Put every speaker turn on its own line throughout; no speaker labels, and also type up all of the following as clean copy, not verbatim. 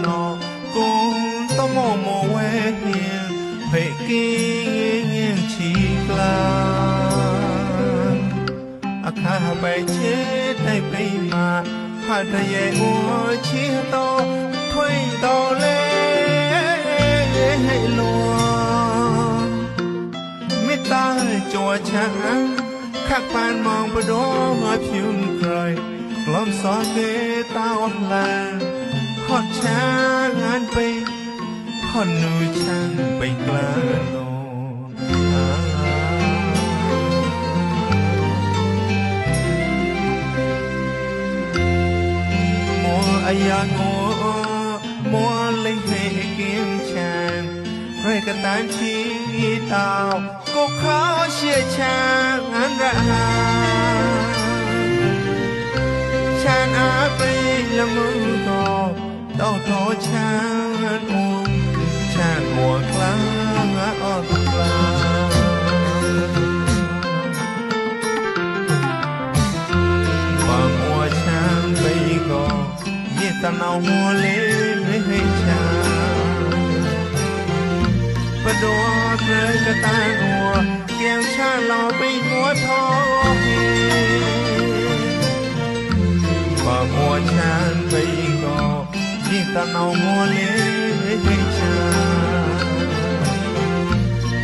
nọ cũng tao mò quê hiền phải kinh chỉ lan khá bài chết tay bay mà hà tay ye ua chi to thuê to lên hay luôn mít ta chùa trắng khắc bàn mong bờ đô hoa phiêu cười lom xóa ghế tao là hot trắng ăn bay hot nuôi trắng bay cla lô ai ngô mua lấy về kiếm chàng rồi cả tan chi tao cố khó chia chàng ăn ra chàng á bay là mưa to tao thó chàng uống chàng mùa clang á ở và mùa chàng bay gò ta nào mua lên với hay cha và đua cười cả ta đùa kèm cha lò bay múa thôi và mua chan bay gò đi ta nào mua lên với hay cha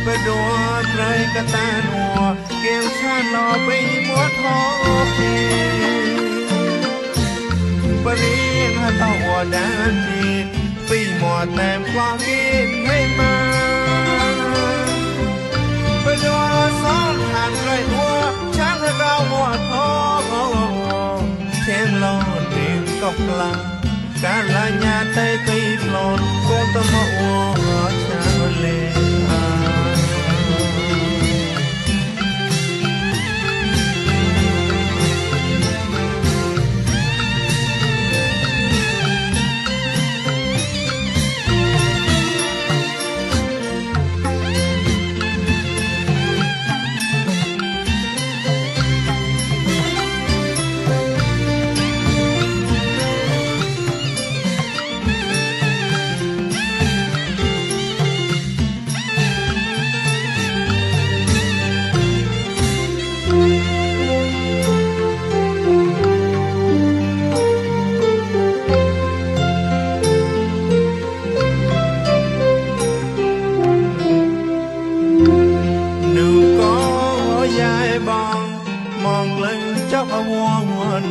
và đua cười cả ta đùa kèm cha lò bay múa thôi bờ riêng hà tàu đàn đi vì mùa tèm qua kiên hay mà bờ đua xóm hàng rơi mua chán hơi cao mùa thô thêm lo niềm cọc la cả là nhà tây tây lột cô tâm mộ chán lên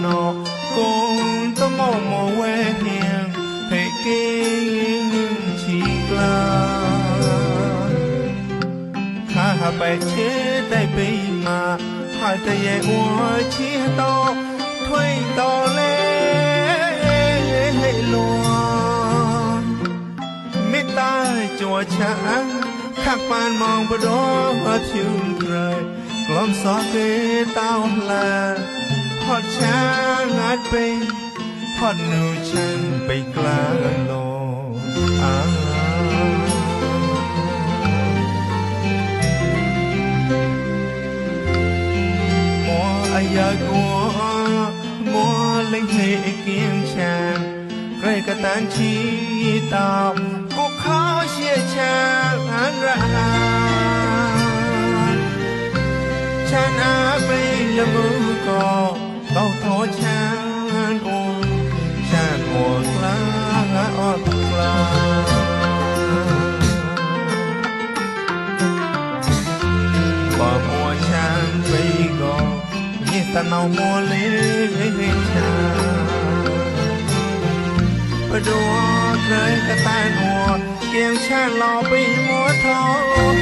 nọ cũng tao mò quê hiền phải kinh chỉ lan khá bài chết tay bay mà hai tay ye ua chi to thuê to lên hay luôn mít ta chùa trắng khắc bàn mong bờ đô hoa phiêu cười lom xóa ghế tao là hot trắng ăn bay hot nuôi trắng bay cla lô mua ai của mua lấy về kiếm chàng rồi cả tan chi tao cố khó chia chàng ăn ra chàng á bay là mưa cò tao thó chàng ôm chàng mùa lá ở la và mùa chàng bay gò như ta nào mua lên với chàng và đua cười cả ta đùa kèm chàng lò bay múa thôi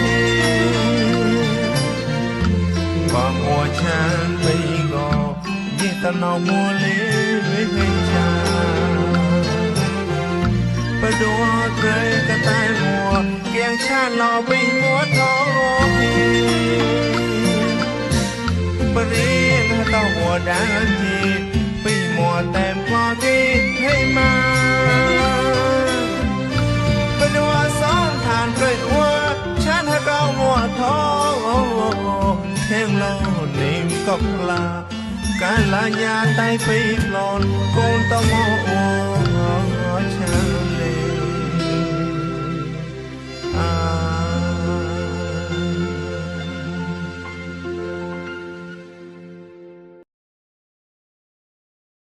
và mùa chàng bay gò như ta nào mua lên với chàng và đua cười cả ta đùa kèm chàng lò bay múa thôi bờ riêng tao mùa đàn gì vì mùa tèm qua kiên hay mà bờ đua xóm thàn cười ua chán hơi cao mùa thô thêm lo niềm cọc la cả là nhà tay phi lon con tao mò chàng